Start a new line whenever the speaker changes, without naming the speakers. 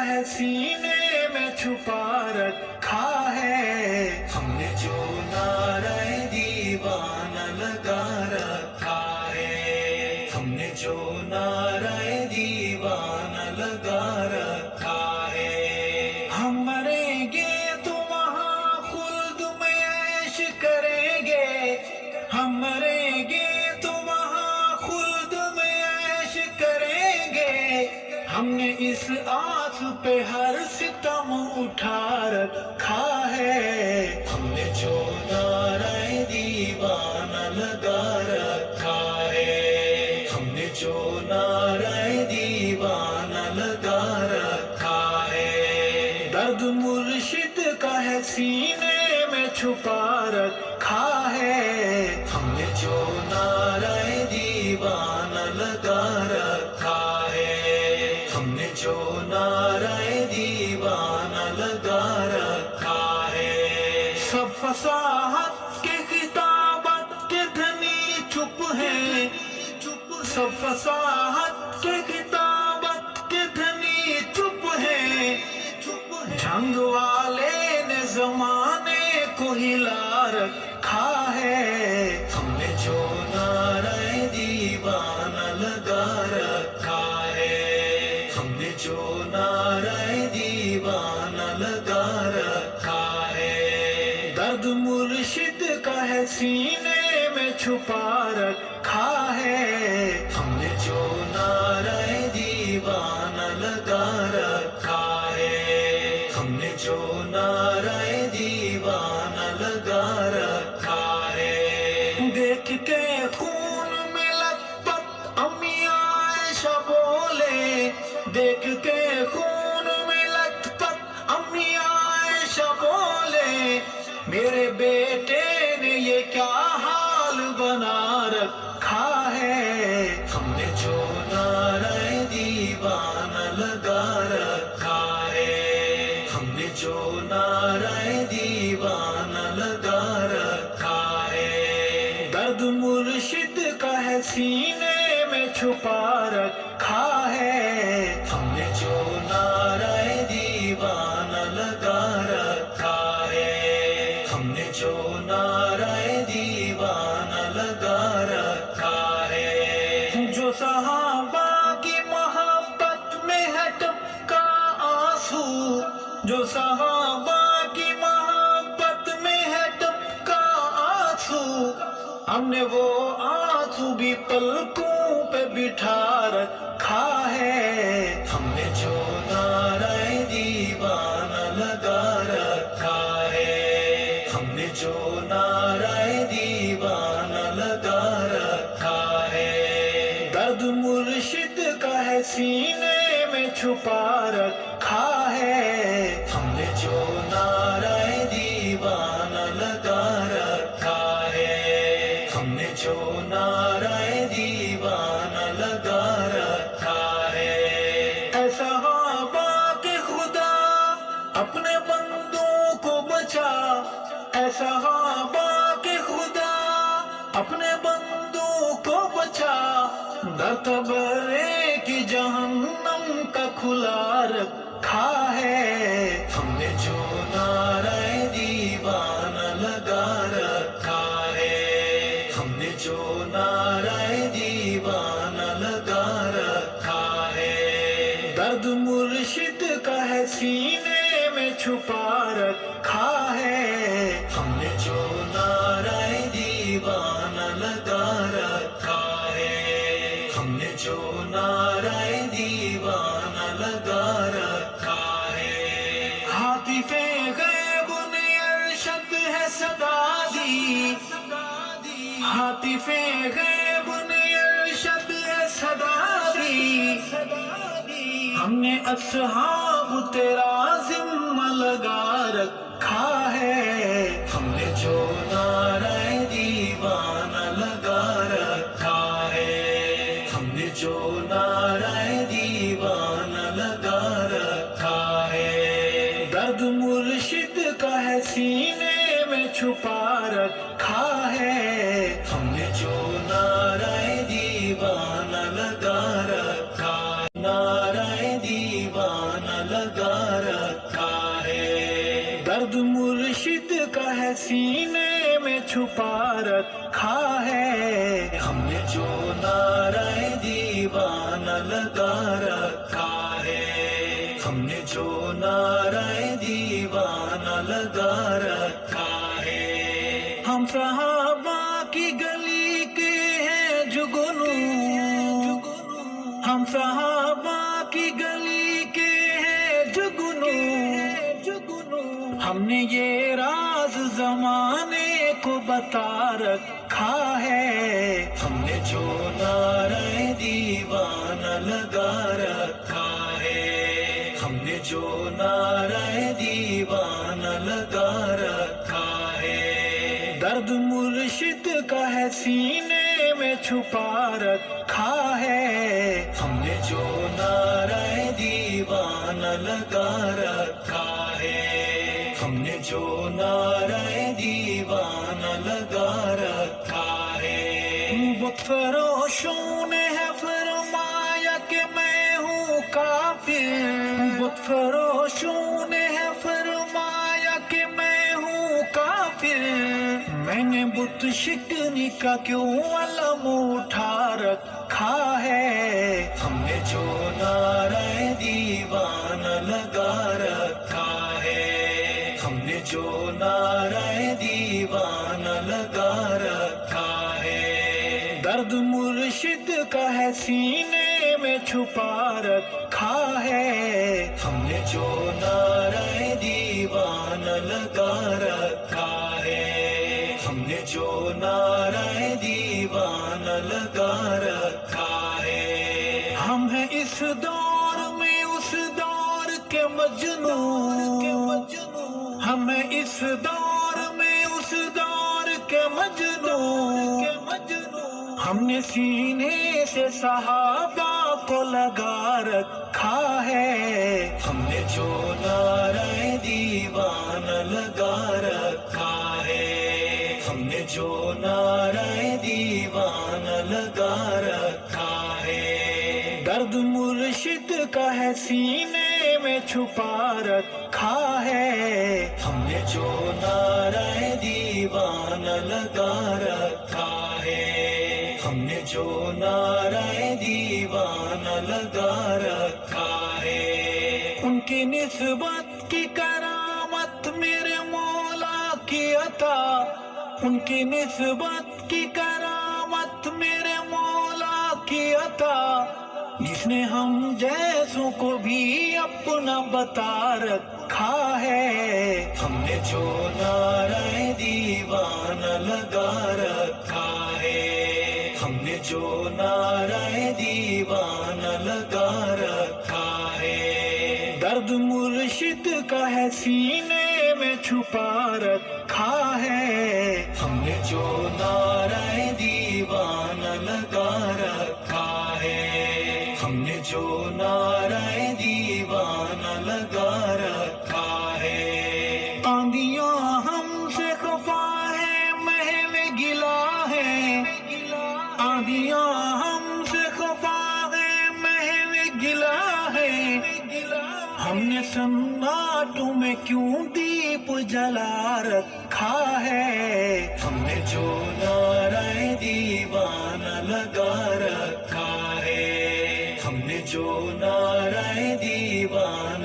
ہے سینے میں چھپا رکھا ہے، ہم نے جو نعرہ دیوانہ لگا رکھا ہے، ہم نے جو نعرہ دیوانہ لگا رکھا ہے۔ ہم مریں گے تو وہاں خلد میں عیش کریں گے، ہم مریں گے تو وہاں خلد میں عیش کریں گے، ہم نے اس آس پہ ہر ستم اٹھا رکھا ہے، ہم نے جو نعرہ دیوانہ لگا رکھا ہے، ہم نے جو نعرہ دیوانہ لگا رکھا ہے۔ درد مرشد کا ہے سینے میں چھپا رکھا ہے، ہم نے جو نعرہ دیوانہ لگا رکھا ہے، ہم نے جو نعرہ دیوانہ لگا رکھا ہے۔ سب فصاحت کے خطابت کے دھنی چپ ہیں، سب فصاحت کے خطابت کے دھنی چپ ہیں، جھنگ والے نے زمانے کو ہلا رکھا ہے، ہم نے جو نعرہ دیوانہ لگا رکھا ہے، ہم نے جو نعرہ دیوانہ لگا رکھا ہے۔ درد مرشد کا ہے سینے میں چھپا رکھا ہے، ہم نے جو نعرہ دیوانہ لگا رکھا ہے، ہم نے جو نعرہ دیوانہ لگا رکھا ہے۔ دیکھ کے خون میں لت پت امی عائشہ بولے، دیکھ کے خون میں لت پت امی عائشہ بولے، میرے بیٹے نے یہ کیا حال بنا رکھا ہے، ہم نے جو نعرہ دیوانہ لگا رکھا ہے، ہم نے جو نعرہ دیوانہ لگا رکھا ہے۔ درد مرشد کا ہے سینے میں چھپا رکھا ہے، ہم نے جو نعرہ دیوانہ لگا رکھا ہے، ہم نے جو نعرہ دیوانہ لگا رکھا ہے۔ جو صحابہ کی محبت میں ہے ٹپکا آنسو، جو صحابہ کی محبت میں ہے ٹپکا آنسو، ہم نے وہ آنسو بھی پلکوں پہ بٹھا رکھا ہے، ہم نے جو نعرہ دیوانہ لگا رکھا ہے، ہم نے جو نعرہ دیوانہ لگا رکھا ہے۔ درد مرشد کا ہے سینے میں چھپا رکھا ہے، ہم نے جو نعرہ دیوانہ لگا رکھا ہے، ہم نے جو نعرہ دیوانہ لگا رکھا ہے۔ اے صحابہ کے خدا اپنے بندوں کو بچا، اے صحابہ کے خدا اپنے بندوں کو بچا، در تبرے کی جہنم کا کھلا رکھا ہے، ہم نے جو نعرہ دیوانہ لگا رکھا ہے، ہم نے جو نعرہ دیوانہ لگا رکھا ہے۔ درد مرشد کا ہے سینے میں چھپا رکھا ہے، ہم نے جو نعرہ دیوانہ لگا رکھا ہے، ہم نے جو نعرہ دیوانہ لگا رکھا ہے۔ عاطف غیب نے ارشد ہے صدا دی، عاطف غیب نے ارشد ہے صدا دی، ہم نے اصحاب تیرا ذمہ لگا رکھا ہے، ہم نے جو نعرہ دیوانہ لگا رکھا ہے، ہم نے جو نعرہ دیوانہ لگا رکھا ہے۔ درد مرشد کا ہے سینے میں چھپا رکھا ہے، ہم نے جو نعرہ دیوانہ لگا رکھا ہے، نعرہ دیوانہ لگا لگا رکھا ہے، درد مرشد کا ہے سینے میں چھپا رکھا ہے، ہم نے جو نعرہ دیوانہ لگا رکھا ہے، ہم نے جو نعرہ دیوانہ لگا رکھا ہے، ہم صحابہ کی گلی کے ہیں جگنو، ہم صحابہ کی گلی کے ہیں جگنو، ہم نے یہ راز زمانے کو بتا رکھا ہے، ہم نے جو نعرہ دیوانہ لگا رکھا ہے، ہم نے جو نعرہ دیوانہ لگا رکھا ہے، درد مرشد کا ہے سینے میں چھپا رکھا ہے، ہم نے جو نعرہ دیوانہ لگا رکھا ہے، ہم نے جو نعرہ دیوانہ لگا رکھا ہے، بت فروشوں نے ہے فرمایا کہ میں ہوں کافر، بت فروشوں نے ہے فرمایا کہ میں ہوں کافر، میں نے بت شکنی کا کیوں علم اٹھا رکھا ہے، ہم نے جو نعرہ دیوانہ لگا رکھا ہے، ہم نے جو نعرہ دیوانہ لگا رکھا ہے، درد مرشد کا ہے سینے میں چھپا رکھا ہے، ہم نے جو نعرہ دیوانہ لگا رکھا ہے، ہم نے جو نعرہ دیوانہ لگا رکھا ہے، ہم ہیں اس دور میں اس دور کے مجنوں، ہم ہیں اس دور میں اس دور کے مجنوں، ہم نے سینے سے صحابہ کو لگا رکھا ہے، ہم نے جو نعرہ دیوانہ لگا رکھا ہے، ہم نے جو نعرہ دیوانہ لگا رکھا ہے، درد مرشد کا ہے سینے میں چھپا رکھا ہے، ہم نے جو نعرہ دیوانہ لگا رکھا ہے، ہم نے جو نعرہ دیوانہ لگا رکھا ہے، ان کی نسبت کی کرامت میرے مولا کی عطا، ان کی نسبت کی کرامت میرے مولا کی عطا، جس نے ہم جیسوں کو بھی اپنا بتا رکھا ہے، ہم نے جو نعرہ دیوانہ لگا رکھا ہے، ہم نے جو نعرہ دیوانہ لگا رکھا ہے، درد مرشد کا ہے سینے میں چھپا رکھا ہے، ہم نے جو نعرہ دیوانہ لگا رکھا ہے، ہم نے جو نعرہ دیوانہ لگا رکھا ہے، آندیاں ہم سے خفا ہے محو گلا ہے، آندیاں ہم سے خفا ہے محو گلا ہے، ہم نے سناٹوں میں کیوں دیپ جلا رکھا ہے، ہم نے جو نعرہ دیوانہ لگا رکھا ہے، ہم نے جو نعرہ دیوانہ